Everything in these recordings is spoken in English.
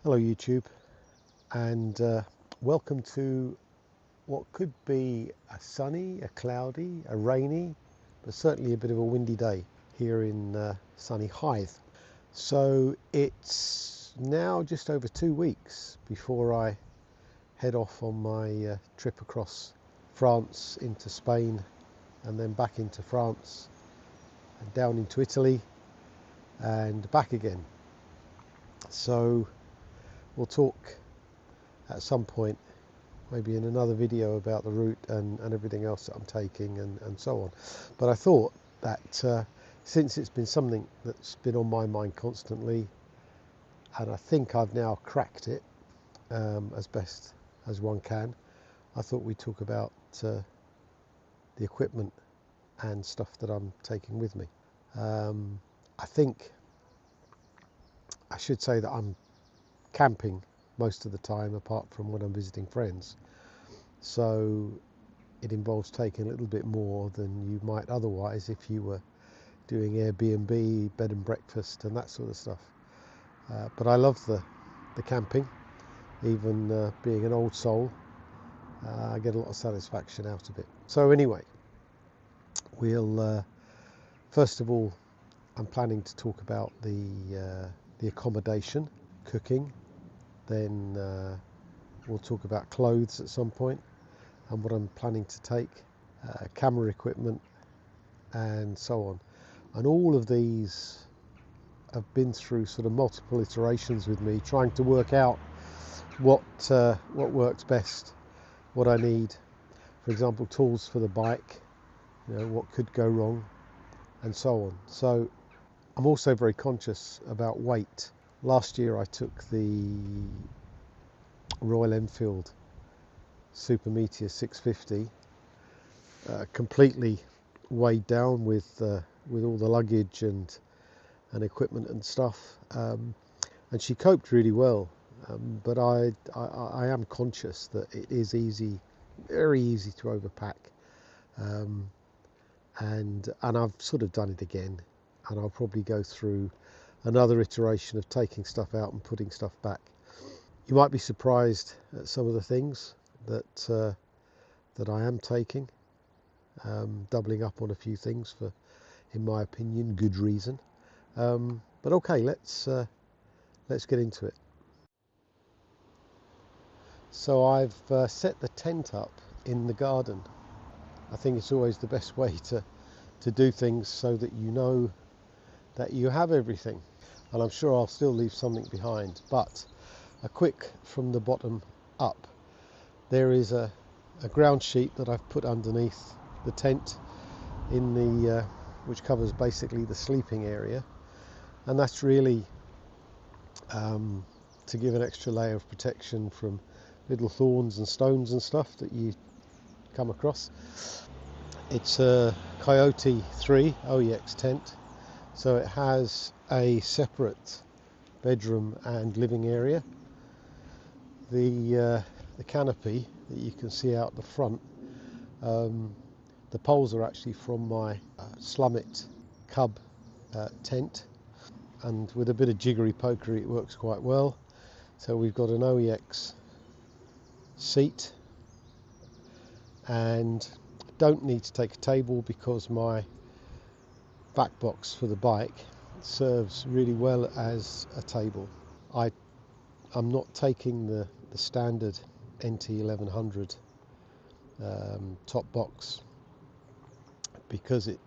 Hello YouTube, and welcome to what could be a sunny, a cloudy, a rainy, but certainly a bit of a windy day here in sunny Hythe. So it's now just over 2 weeks before I head off on my trip across France into Spain and then back into France and down into Italy and back again. So we'll talk at some point, maybe in another video, about the route and everything else that I'm taking and so on. But I thought that since it's been something that's been on my mind constantly, and I think I've now cracked it as best as one can, I thought we'd talk about the equipment and stuff that I'm taking with me. I think I should say that I'm camping most of the time, apart from when I'm visiting friends, so it involves taking a little bit more than you might otherwise if you were doing Airbnb, bed and breakfast and that sort of stuff. But I love the camping, even being an old soul. I get a lot of satisfaction out of it. So anyway, we'll first of all, I'm planning to talk about the accommodation, cooking. Then we'll talk about clothes at some point and what I'm planning to take, camera equipment and so on. And all of these have been through sort of multiple iterations with me, trying to work out what works best, what I need. For example, tools for the bike, what could go wrong and so on. So I'm also very conscious about weight. Last year I took the Royal Enfield Supermeteor 650, completely weighed down with all the luggage and equipment and stuff, and she coped really well. But I am conscious that it is very easy to overpack, and I've sort of done it again, and I'll probably go through another iteration of taking stuff out and putting stuff back. You might be surprised at some of the things that I am taking, doubling up on a few things for, in my opinion, good reason. But okay, let's get into it. So I've set the tent up in the garden. I think it's always the best way to do things, so that you know that you have everything. And I'm sure I'll still leave something behind, but a quick from the bottom up. There is a ground sheet that I've put underneath the tent in the which covers basically the sleeping area, and that's really to give an extra layer of protection from little thorns and stones and stuff that you come across. It's a Coyote 3 OEX tent, so it has a separate bedroom and living area. The canopy that you can see out the front, the poles are actually from my Slummit Cub tent, and with a bit of jiggery pokery it works quite well. So we've got an OEX seat, and don't need to take a table because my back box for the bike serves really well as a table. I'm not taking the standard NT 1100 top box because it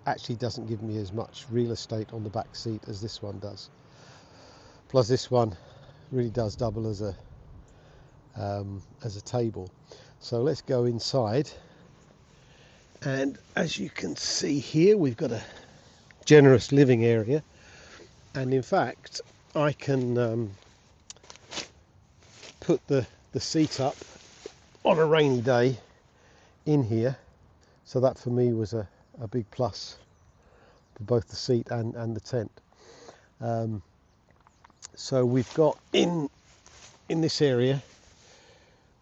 actually doesn't give me as much real estate on the back seat as this one does. Plus this one really does double as a table. So let's go inside, and as you can see here, we've got a generous living area, and in fact I can put the seat up on a rainy day in here, so that for me was a big plus for both the seat and the tent. So we've got in this area,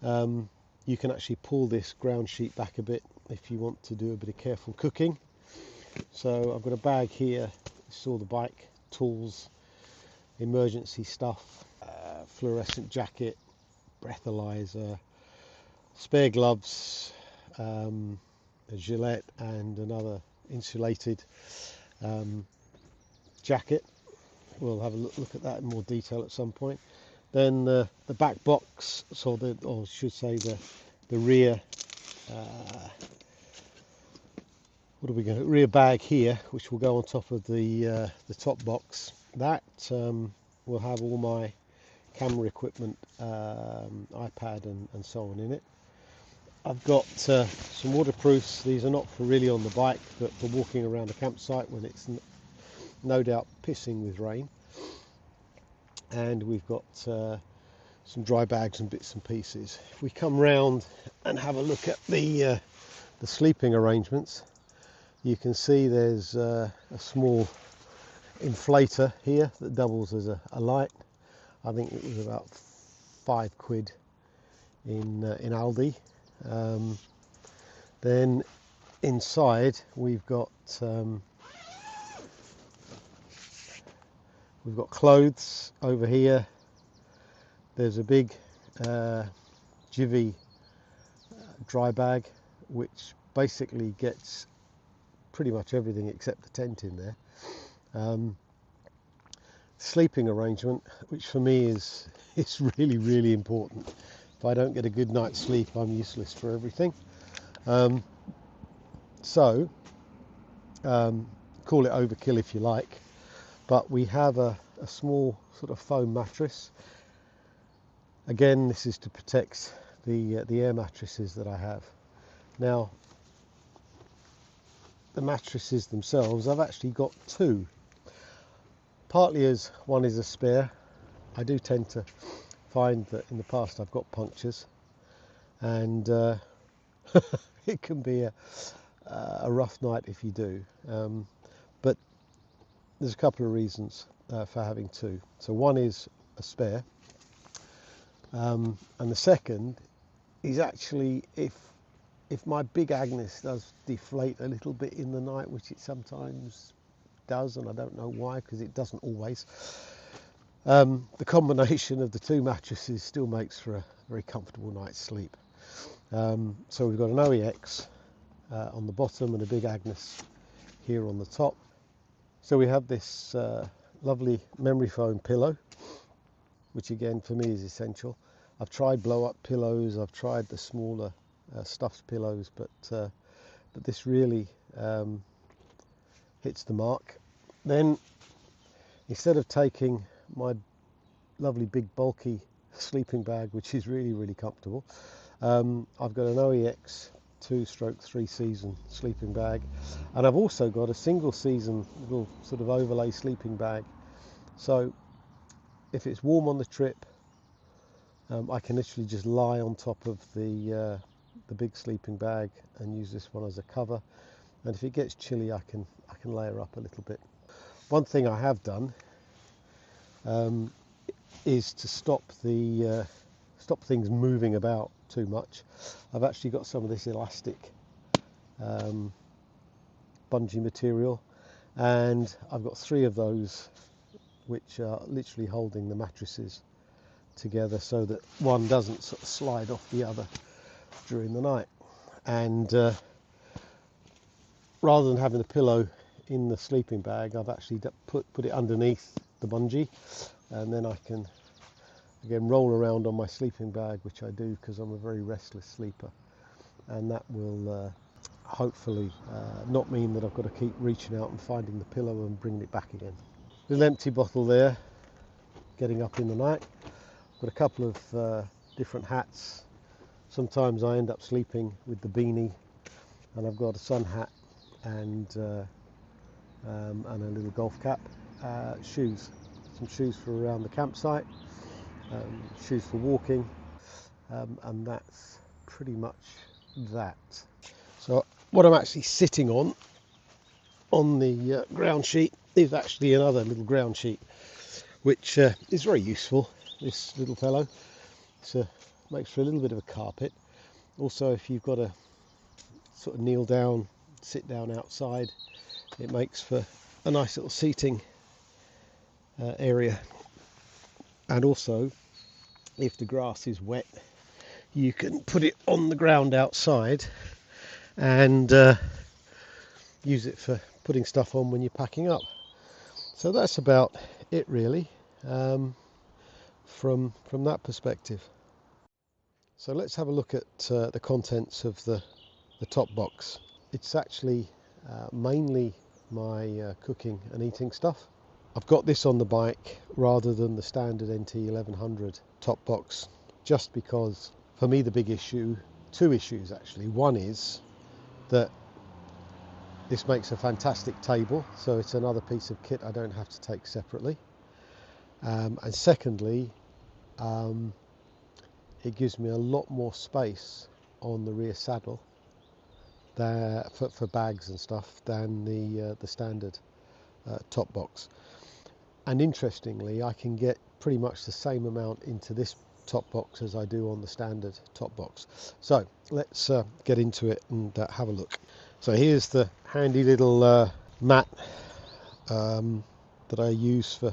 you can actually pull this ground sheet back a bit if you want to do a bit of careful cooking. So I've got a bag here, this is all the bike tools, emergency stuff, fluorescent jacket, breathalyzer, spare gloves, a gilet and another insulated jacket. We'll have a look at that in more detail at some point. Then the back box, or I should say the rear, what are we going? Rear bag here, which will go on top of the top box. That will have all my camera equipment, iPad and so on in it. I've got some waterproofs. These are not for really on the bike, but for walking around a campsite when it's no doubt pissing with rain. And we've got some dry bags and bits and pieces. If we come round and have a look at the sleeping arrangements, you can see there's a small inflator here that doubles as a light. I think it was about £5 in Aldi. Then inside we've got clothes over here. There's a big Jivvy dry bag, which basically gets pretty much everything except the tent in there. Sleeping arrangement, which for me is really important. If I don't get a good night's sleep, I'm useless for everything. Call it overkill if you like, but we have a small sort of foam mattress. Again, this is to protect the air mattresses that I have. Now, the mattresses themselves, I've actually got two. Partly as one is a spare. I do tend to find that in the past I've got punctures, and it can be a rough night if you do. But there's a couple of reasons for having two. So one is a spare, and the second is actually if my big Agnes does deflate a little bit in the night, which it sometimes does, and I don't know why, because it doesn't always, the combination of the two mattresses still makes for a very comfortable night's sleep. So we've got an OEX on the bottom and a big Agnes here on the top. So we have this lovely memory foam pillow, which again for me is essential. I've tried blow up pillows, I've tried the smaller stuffed pillows, but this really hits the mark. Then instead of taking my lovely big bulky sleeping bag, which is really comfortable, I've got an OEX 2/3 season sleeping bag, and I've also got a single season little sort of overlay sleeping bag. So if it's warm on the trip, I can literally just lie on top of the big sleeping bag and use this one as a cover, and if it gets chilly I can layer up a little bit. One thing I have done is to stop things moving about too much. I've actually got some of this elastic bungee material, and I've got 3 of those which are literally holding the mattresses together so that one doesn't sort of slide off the other during the night. And rather than having the pillow in the sleeping bag, I've actually put it underneath the bungee, and then I can again roll around on my sleeping bag, which I do because I'm a very restless sleeper, and that will hopefully not mean that I've got to keep reaching out and finding the pillow and bringing it back again. Little empty bottle there, getting up in the night. Got a couple of different hats. Sometimes I end up sleeping with the beanie, and I've got a sun hat and a little golf cap. Shoes, some shoes for around the campsite, shoes for walking, and that's pretty much that. So what I'm actually sitting on the ground sheet is actually another little ground sheet, which is very useful. This little fellow, so makes for a little bit of a carpet. Also, if you've got to sort of kneel down, sit down outside, it makes for a nice little seating area. And also if the grass is wet, you can put it on the ground outside and use it for putting stuff on when you're packing up. So that's about it really, from that perspective. So let's have a look at the contents of the top box. It's actually mainly my cooking and eating stuff. I've got this on the bike rather than the standard NT 1100 top box, just because for me the big issue, two issues actually. One is that this makes a fantastic table, so it's another piece of kit I don't have to take separately. And secondly, it gives me a lot more space on the rear saddle for bags and stuff than the standard top box. And interestingly, I can get pretty much the same amount into this top box as I do on the standard top box. So let's get into it and have a look. So here's the handy little mat that I use for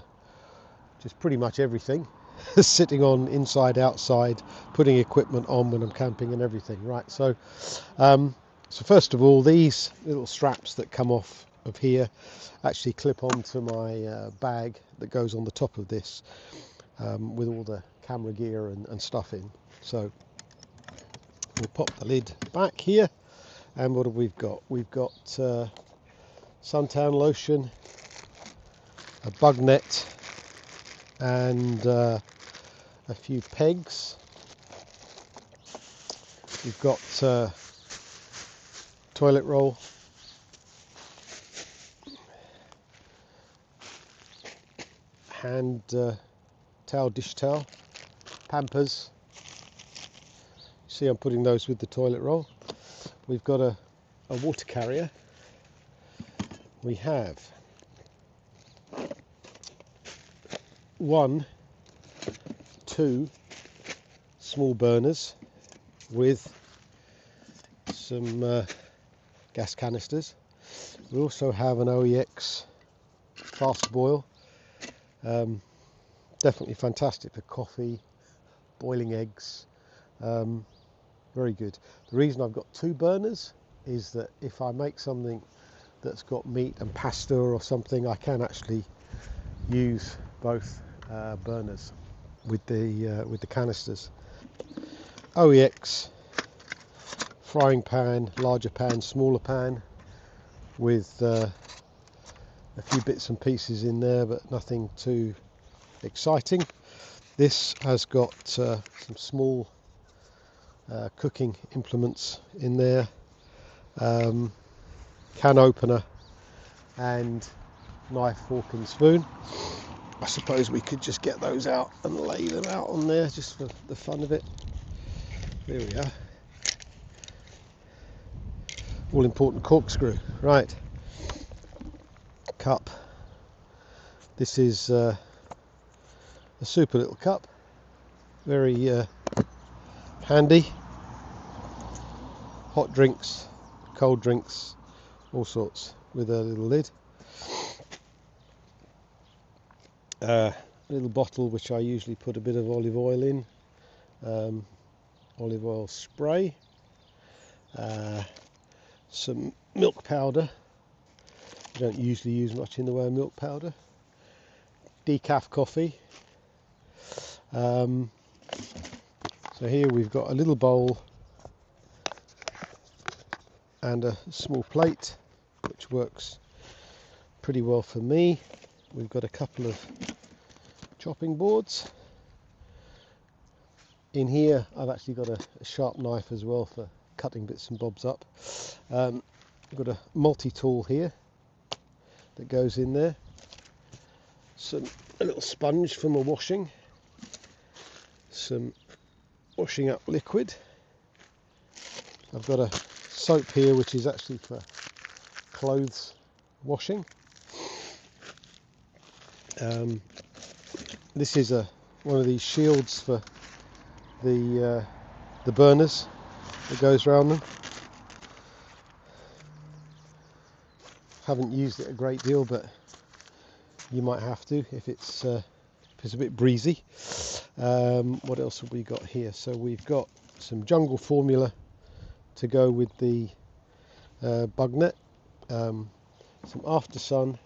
just pretty much everything. Sitting on, inside, outside, putting equipment on when I'm camping and everything. Right, so first of all, these little straps that come off of here actually clip onto my bag that goes on the top of this, with all the camera gear and stuff in. So we'll pop the lid back here, and what have we got? We've got suntan lotion, a bug net, and a few pegs. We've got toilet roll, hand towel, dish towel, Pampers. See, I'm putting those with the toilet roll. We've got a water carrier. We have 1, 2 small burners with some gas canisters. We also have an OEX fast boil, definitely fantastic for coffee, boiling eggs, very good. The reason I've got 2 burners is that if I make something that's got meat and pasta or something, I can actually use both burners with the canisters. OEX frying pan, larger pan, smaller pan, with a few bits and pieces in there, but nothing too exciting. This has got some small cooking implements in there, can opener and knife, fork and spoon. I suppose we could just get those out and lay them out on there just for the fun of it. There we are. All important corkscrew. Right. Cup. This is a super little cup. Very handy. Hot drinks, cold drinks, all sorts, with a little lid. Little bottle which I usually put a bit of olive oil in, olive oil spray, some milk powder. I don't usually use much in the way of milk powder. Decaf coffee. So here we've got a little bowl and a small plate, which works pretty well for me. We've got a couple of chopping boards. In here I've actually got a sharp knife as well for cutting bits and bobs up. I've got a multi-tool here that goes in there. A little sponge for my washing. Some washing up liquid. I've got a soap here which is actually for clothes washing. This is one of these shields for the burners that goes around them. Haven't used it a great deal, but you might have to if it's it's a bit breezy. What else have we got here? So we've got some jungle formula to go with the bug net, some after sun,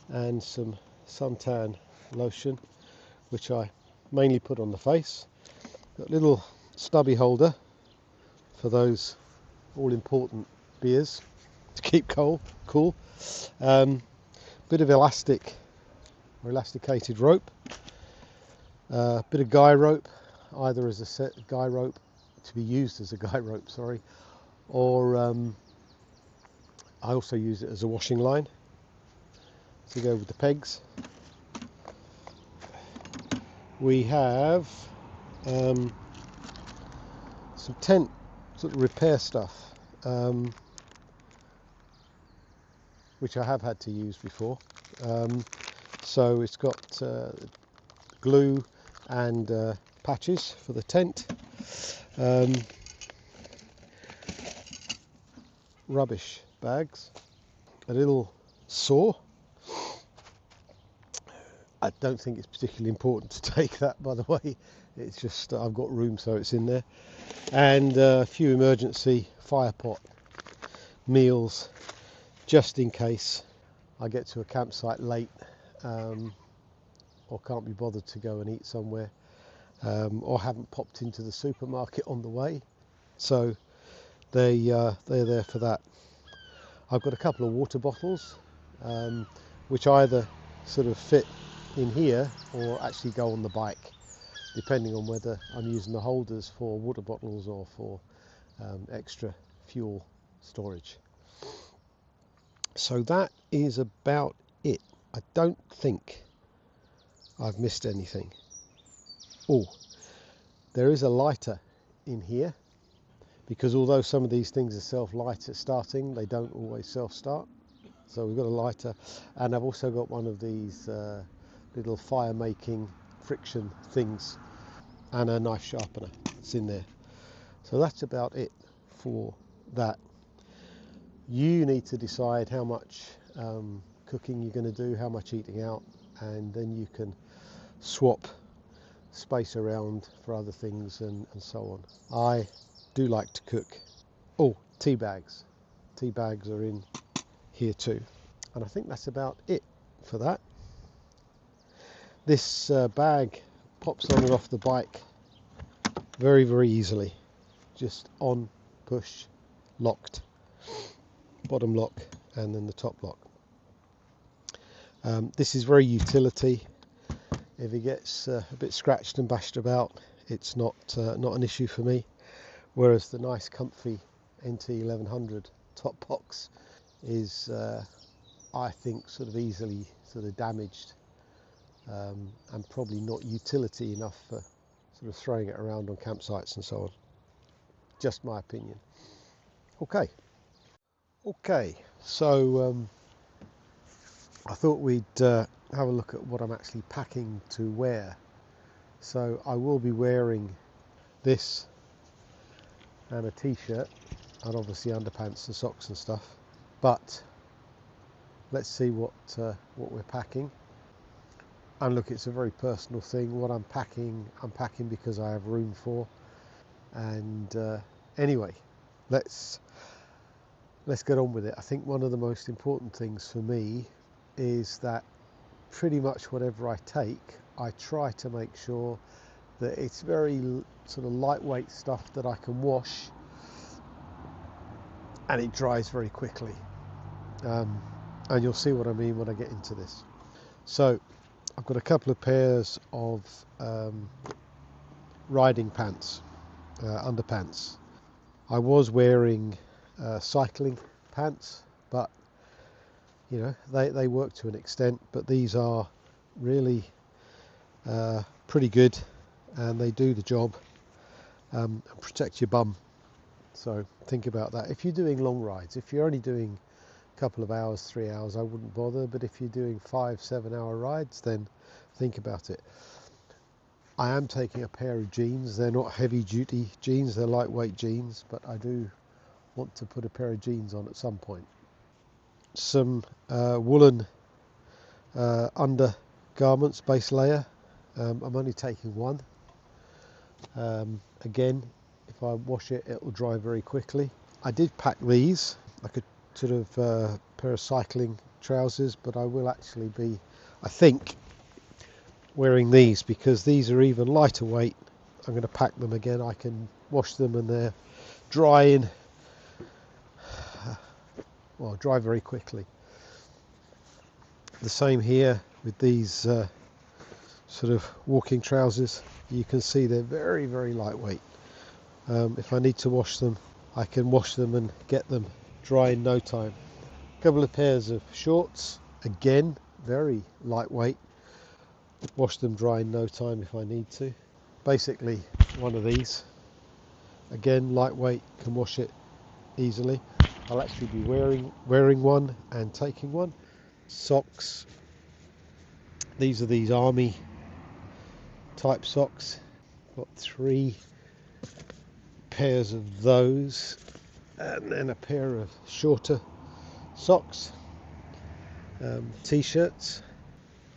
and some suntan lotion, which I mainly put on the face. Got a little stubby holder for those all important beers to keep cool. Bit of elastic or elasticated rope, bit of guy rope, either as a set guy rope to be used as a guy rope, sorry, or I also use it as a washing line to go with the pegs. We have some tent sort of repair stuff, which I have had to use before. So it's got glue and patches for the tent, rubbish bags, a little saw. I don't think it's particularly important to take that, by the way. It's just I've got room, so it's in there. And a few emergency fire pot meals, just in case I get to a campsite late, or can't be bothered to go and eat somewhere, or haven't popped into the supermarket on the way. So they're there for that. I've got a couple of water bottles, which either sort of fit in here or actually go on the bike, depending on whether I'm using the holders for water bottles or for extra fuel storage. So that is about it. I don't think I've missed anything. Oh, there is a lighter in here, because although some of these things are self-light at starting, they don't always self-start. So we've got a lighter, and I've also got one of these little fire-making friction things, and a knife sharpener that's in there. So that's about it for that. You need to decide how much cooking you're going to do, how much eating out, and then you can swap space around for other things and so on. I do like to cook. Oh, tea bags. Tea bags are in here too. And I think that's about it for that. This bag pops on and off the bike very, very easily. Just on, push, locked. Bottom lock and then the top lock. This is very utility. If it gets a bit scratched and bashed about, it's not an issue for me. Whereas the nice comfy NT1100 top box is, I think, sort of easily sort of damaged, and probably not utility enough for sort of throwing it around on campsites and so on. Just my opinion. Okay, so I thought we'd have a look at what I'm actually packing to wear. So I will be wearing this and a t-shirt, and obviously underpants and socks and stuff. But let's see what we're packing. And look, it's a very personal thing. What I'm packing because I have room for. And anyway, let's get on with it. I think one of the most important things for me is that pretty much whatever I take, I try to make sure that it's very sort of lightweight stuff that I can wash and it dries very quickly. And you'll see what I mean when I get into this. So I've got a couple of pairs of riding pants, underpants. I was wearing cycling pants, but you know, they work to an extent, but these are really pretty good, and they do the job and protect your bum. So think about that. If you're doing long rides, if you're only doing a couple of hours, 3 hours, I wouldn't bother. But if you're doing 5-7 hour rides, then think about it. I am taking a pair of jeans. They're not heavy duty jeans, they're lightweight jeans, but I do want to put a pair of jeans on at some point. Some woolen under garments, base layer. I'm only taking one. Again, if I wash it, it will dry very quickly. I did pack these like a sort of pair of cycling trousers, but I will actually be, I think, wearing these because these are even lighter weight. I'm going to pack them again. I can wash them and they're drying, well, dry very quickly. The same here with these sort of walking trousers. You can see they're very, very lightweight. If I need to wash them, I can wash them and get them dry in no time. A couple of pairs of shorts, again, very lightweight. Wash them dry in no time if I need to. Basically, one of these. Again, lightweight, can wash it easily. I'll actually be wearing one and taking one. Socks. These are these army type socks. Got 3 pairs of those, and then a pair of shorter socks. T-shirts.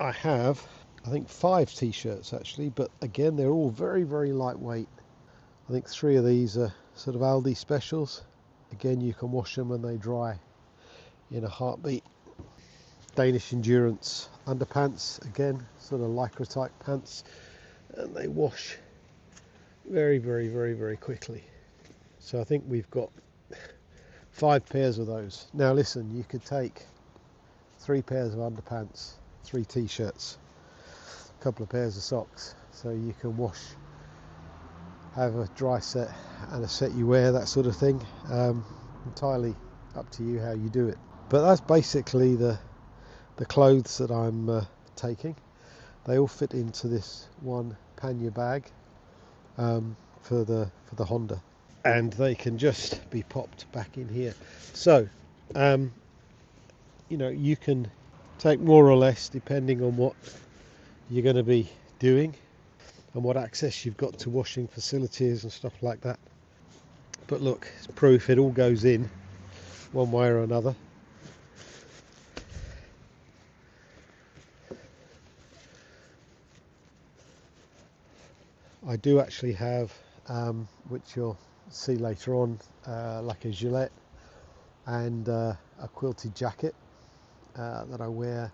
I have, I think, 5 t-shirts actually, but again they're all very, very lightweight. I think 3 of these are sort of Aldi specials. Again, you can wash them and they dry in a heartbeat. Danish Endurance underpants, again, sort of lycra type pants, and they wash very, very, very, very quickly. So I think we've got 5 pairs of those. Now listen, you could take 3 pairs of underpants, 3 t-shirts, a couple of pairs of socks, so you can wash, have a dry set and a set you wear, that sort of thing. Entirely up to you how you do it. But that's basically the clothes that I'm taking. They all fit into this one pannier bag for the Honda, and they can just be popped back in here. So you know, you can take more or less depending on what you're going to be doing and what access you've got to washing facilities and stuff like that. But look, it's proof it all goes in one way or another. I do actually have, which you'll see later on, like a gilet and a quilted jacket that I wear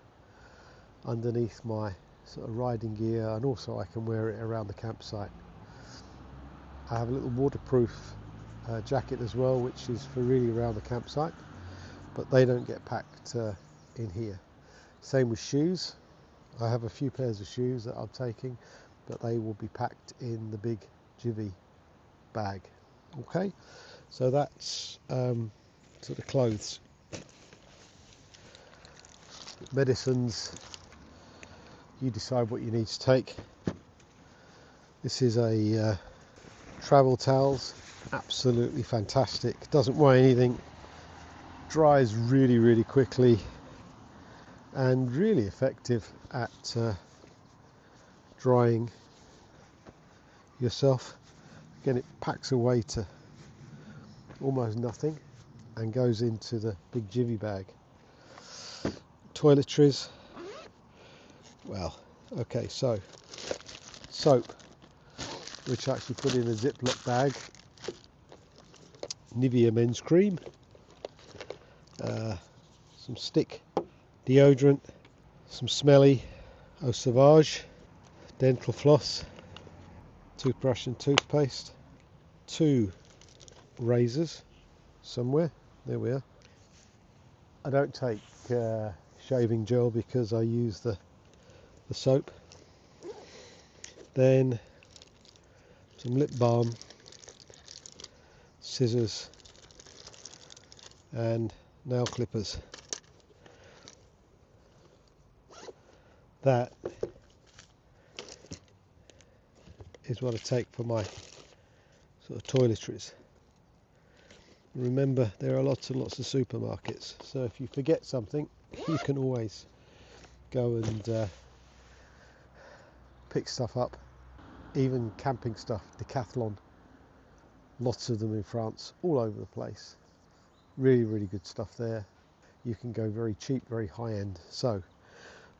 underneath my sort of riding gear, and also I can wear it around the campsite. I have a little waterproof jacket as well, which is for really around the campsite, but they don't get packed in here. Same with shoes. I have a few pairs of shoes that I'm taking, but they will be packed in the big Jivvy bag. Okay, so that's sort of clothes. Medicines, you decide what you need to take. This is a travel towels, absolutely fantastic, doesn't weigh anything, dries really, really quickly, and really effective at drying yourself. Again, it packs away to almost nothing and goes into the big Jivvy bag. Toiletries, well, okay, so soap, which I actually put in a Ziploc bag. Nivea men's cream, some stick deodorant, some smelly Eau Sauvage dental floss, toothbrush and toothpaste, 2 razors somewhere, there we are. I don't take shaving gel because I use the soap. Then some lip balm, scissors and nail clippers. That is what I take for my sort of toiletries. Remember, there are lots and lots of supermarkets, so if you forget something, you can always go and pick stuff up. Even camping stuff, Decathlon, lots of them in France, all over the place. Really, really good stuff there. You can go very cheap, very high end. So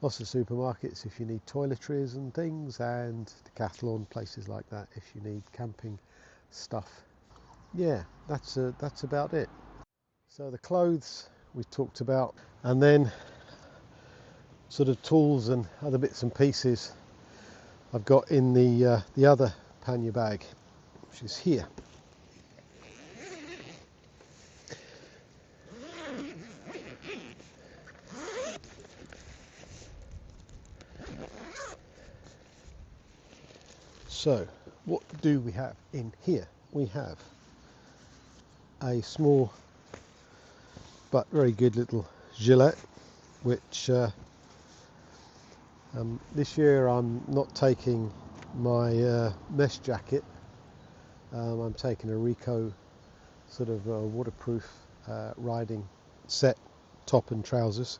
Lots of supermarkets if you need toiletries and things, and Decathlon, places like that if you need camping stuff. Yeah, that's about it. So the clothes we talked about, and then sort of tools and other bits and pieces I've got in the other pannier bag, which is here. So what do we have in here? We have a small but very good little gilet, which this year I'm not taking my mesh jacket. I'm taking a Rico sort of waterproof riding set, top and trousers,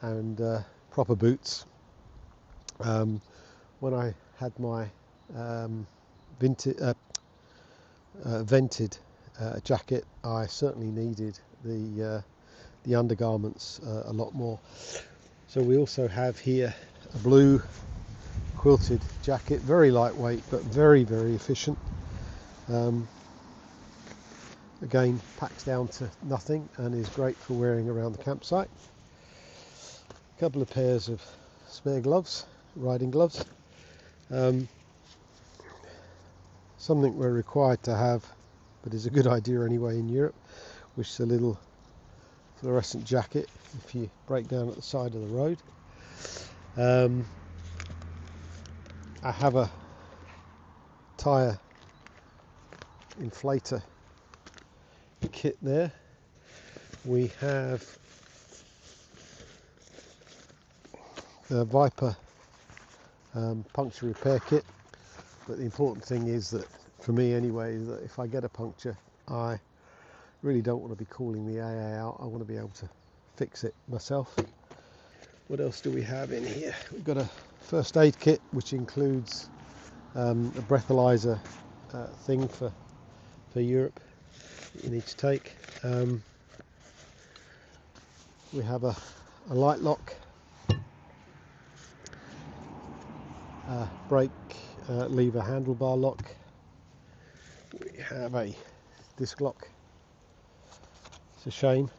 and proper boots. When I had my vented jacket, I certainly needed the undergarments a lot more. So we also have here a blue quilted jacket, very lightweight but very, very efficient. Again, packs down to nothing and is great for wearing around the campsite. A couple of pairs of spare gloves, riding gloves. Something we're required to have, but is a good idea anyway in Europe, which is a little fluorescent jacket if you break down at the side of the road. I have a tyre inflator kit there. We have the Viper puncture repair kit, but the important thing is that, for me anyway, is that if I get a puncture, I really don't want to be calling the AA out. I want to be able to fix it myself. What else do we have in here? We've got a first aid kit, which includes a breathalyzer thing for Europe that you need to take. We have a light lock, brake lever handlebar lock. We have a disc lock. It's a shame,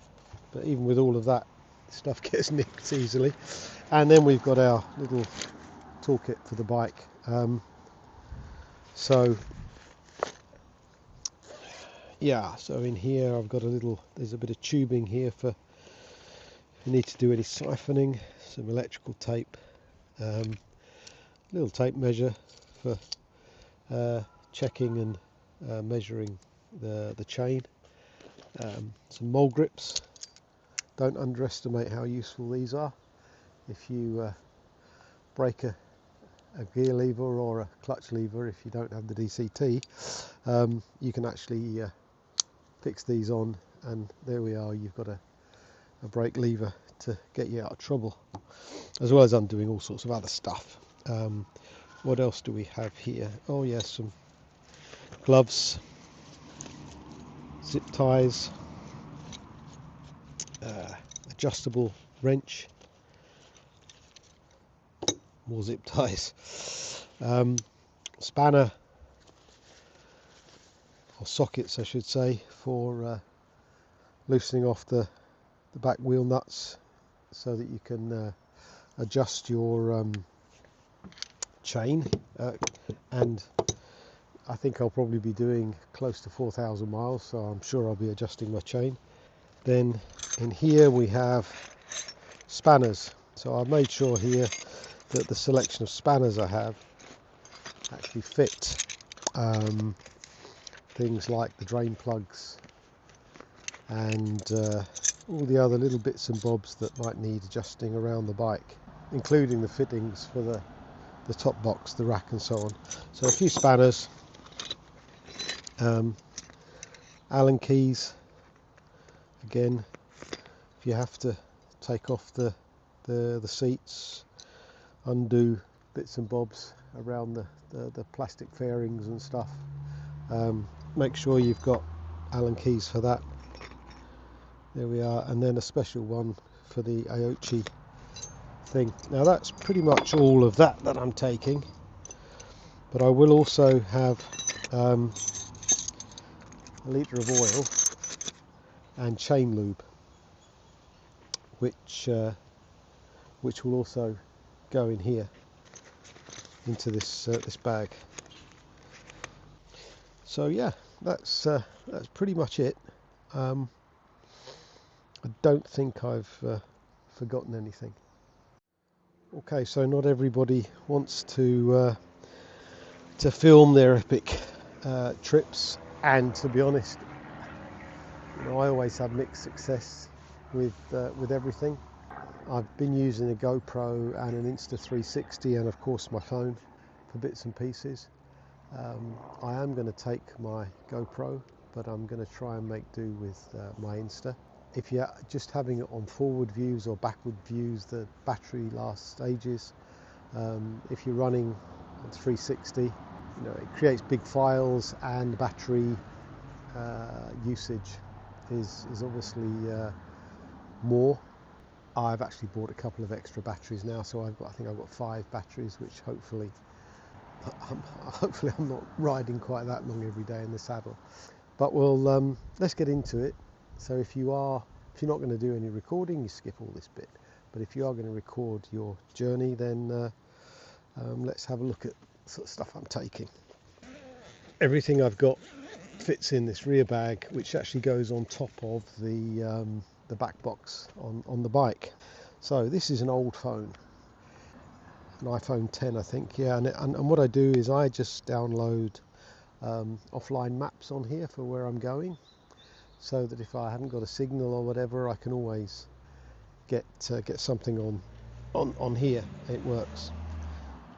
but even with all of that, stuff gets nicked easily. And then we've got our little toolkit for the bike. So yeah, so in here I've got there's a bit of tubing here for if you need to do any siphoning, some electrical tape, little tape measure for checking and measuring the chain, some mole grips. Don't underestimate how useful these are. If you break a gear lever or a clutch lever, if you don't have the DCT, you can actually fix these on, and there we are, you've got a brake lever to get you out of trouble, as well as undoing all sorts of other stuff. What else do we have here? Oh yes, some gloves, zip ties, adjustable wrench, more zip ties, spanner, or sockets I should say, for loosening off the back wheel nuts so that you can adjust your chain, and I think I'll probably be doing close to 4,000 miles, so I'm sure I'll be adjusting my chain. Then in here we have spanners, so I've made sure here that the selection of spanners I have actually fit things like the drain plugs and all the other little bits and bobs that might need adjusting around the bike, including the fittings for the top box, the rack and so on. So a few spanners, Allen keys, again if you have to take off the seats, undo bits and bobs around the plastic fairings and stuff, make sure you've got Allen keys for that. There we are. And then a special one for the Aochi thing. Now that's pretty much all of that I'm taking, but I will also have a litre of oil and chain lube, which will also go in here into this this bag. So yeah, that's pretty much it. I don't think I've forgotten anything. Okay, so not everybody wants to film their epic trips, and to be honest, you know, I always have mixed success with everything. I've been using a GoPro and an Insta360, and of course my phone for bits and pieces. I am going to take my GoPro, but I'm going to try and make do with my Insta. If you're just having it on forward views or backward views, the battery lasts ages. If you're running 360, you know, it creates big files, and battery usage is obviously more. I've actually bought a couple of extra batteries now, so I think I've got 5 batteries, which hopefully I'm not riding quite that long every day in the saddle. But we'll let's get into it. So if you're not going to do any recording, you skip all this bit. But if you are going to record your journey, then let's have a look at the sort of stuff I'm taking. Everything I've got fits in this rear bag, which actually goes on top of the back box on the bike. So this is an old phone, an iPhone 10 I think, yeah, and what I do is I just download offline maps on here for where I'm going, so that if I haven't got a signal or whatever, I can always get something on here. It works.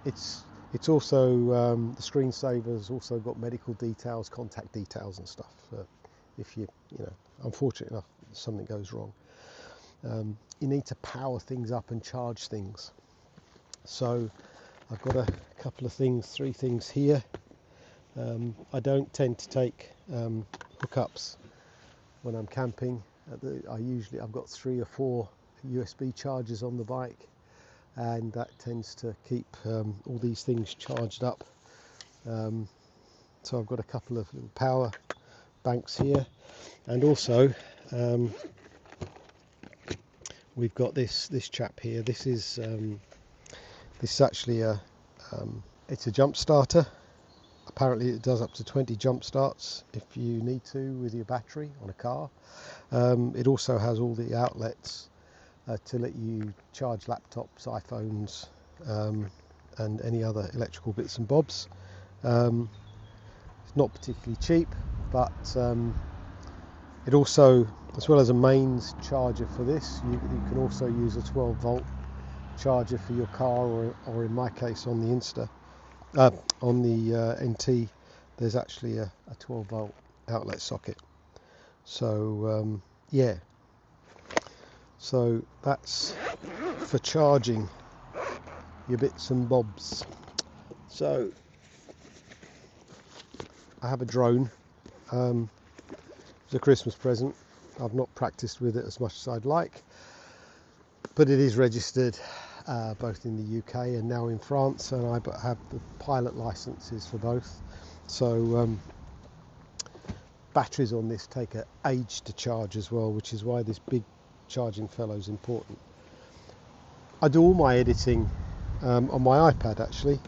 It's also the screensaver's also got medical details, contact details and stuff. If you know, unfortunate enough, something goes wrong. You need to power things up and charge things. So I've got a couple of things, 3 things here. I don't tend to take hookups when I'm camping. I've got 3 or 4 USB chargers on the bike, and that tends to keep all these things charged up. So I've got a couple of little power banks here, and also we've got this chap here. This is actually it's a jump starter. Apparently it does up to 20 jump starts if you need to with your battery on a car. It also has all the outlets to let you charge laptops, iPhones, and any other electrical bits and bobs. It's not particularly cheap, but it also, as well as a mains charger for this, you can also use a 12-volt charger for your car, or in my case on the Insta, on the NT, there's actually a 12-volt outlet socket. So yeah, so that's for charging your bits and bobs. So I have a drone. It's a Christmas present. I've not practiced with it as much as I'd like, but it is registered both in the UK and now in France, and I have the pilot licenses for both. So batteries on this take an age to charge as well, which is why this big charging fellow is important. I do all my editing on my iPad actually,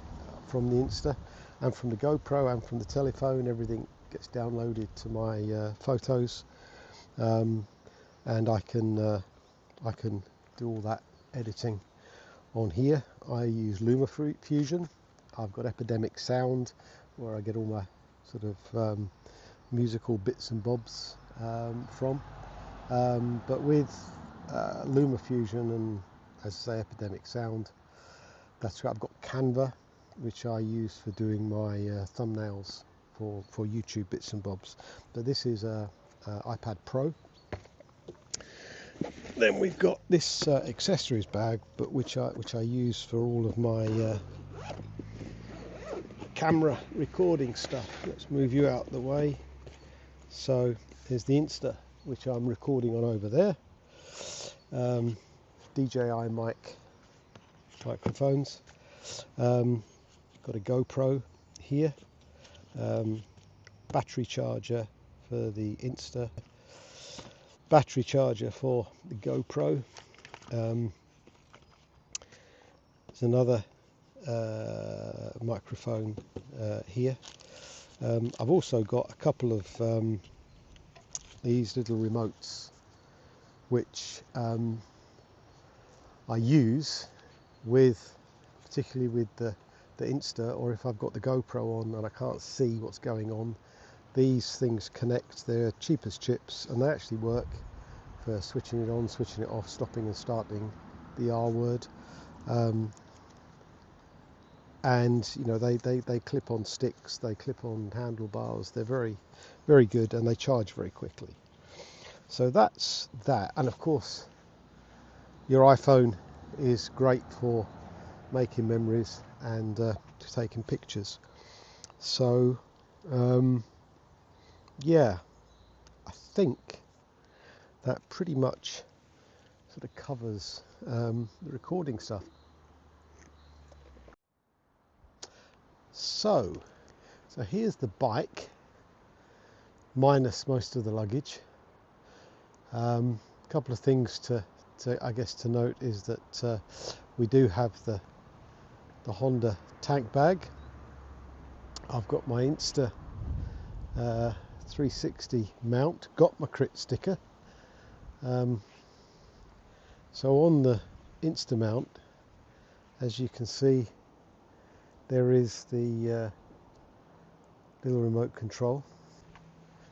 from the Insta and from the GoPro and from the telephone. Everything gets downloaded to my photos, and I can do all that editing on here. I use LumaFusion. I've got Epidemic Sound, where I get all my sort of musical bits and bobs from. But with LumaFusion and, as I say, Epidemic Sound, that's where I've got Canva, which I use for doing my thumbnails for YouTube bits and bobs. But this is a iPad Pro. Then we've got this accessories bag, but which I use for all of my camera recording stuff. Let's move you out the way. So there's the Insta, which I'm recording on over there. DJI mic microphones. Got a GoPro here, battery charger for the Insta, battery charger for the GoPro. There's another microphone here. I've also got a couple of these little remotes which I use particularly with the Insta, or if I've got the GoPro on and I can't see what's going on. These things connect. They're cheap as chips, and they actually work for switching it on, switching it off, stopping and starting the R word. And you know, they clip on sticks, they clip on handlebars. They're very, very good, and they charge very quickly. So that's that. And of course, your iPhone is great for making memories and taking pictures. So yeah, I think that pretty much sort of covers the recording stuff. So here's the bike minus most of the luggage. A couple of things to I guess to note is that we do have the Honda tank bag. I've got my Insta 360 mount, got my crit sticker. So on the Insta mount, as you can see, there is the little remote control.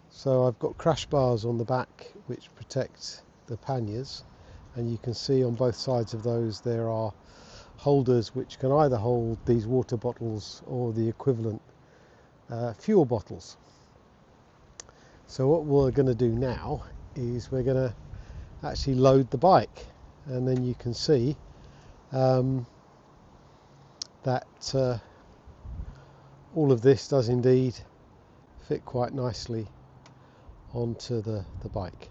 So I've got crash bars on the back which protect the panniers, and you can see on both sides of those there are holders which can either hold these water bottles or the equivalent fuel bottles. So what we're going to do now is we're going to actually load the bike, and then you can see that all of this does indeed fit quite nicely onto the bike.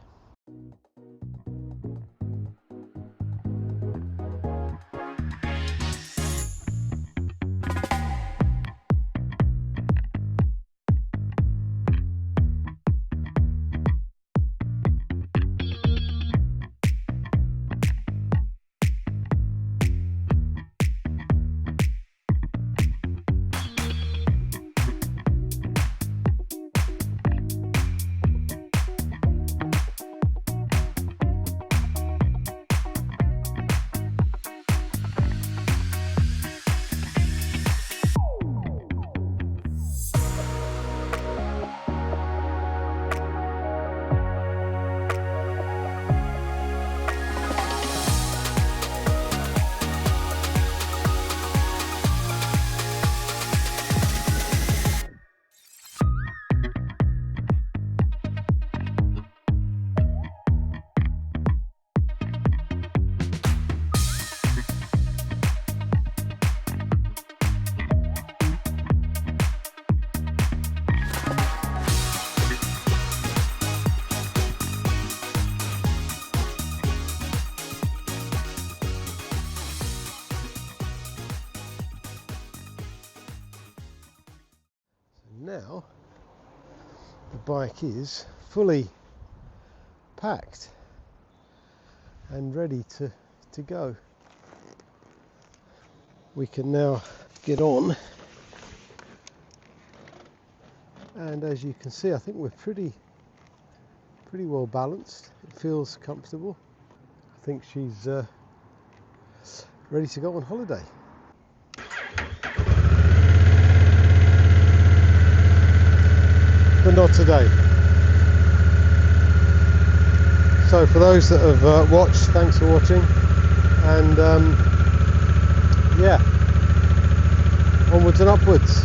Now the bike is fully packed and ready to go. We can now get on, and as you can see, I think we're pretty well balanced. It feels comfortable. I think she's ready to go on holiday. But not today. So for those that have watched, thanks for watching, and yeah, onwards and upwards.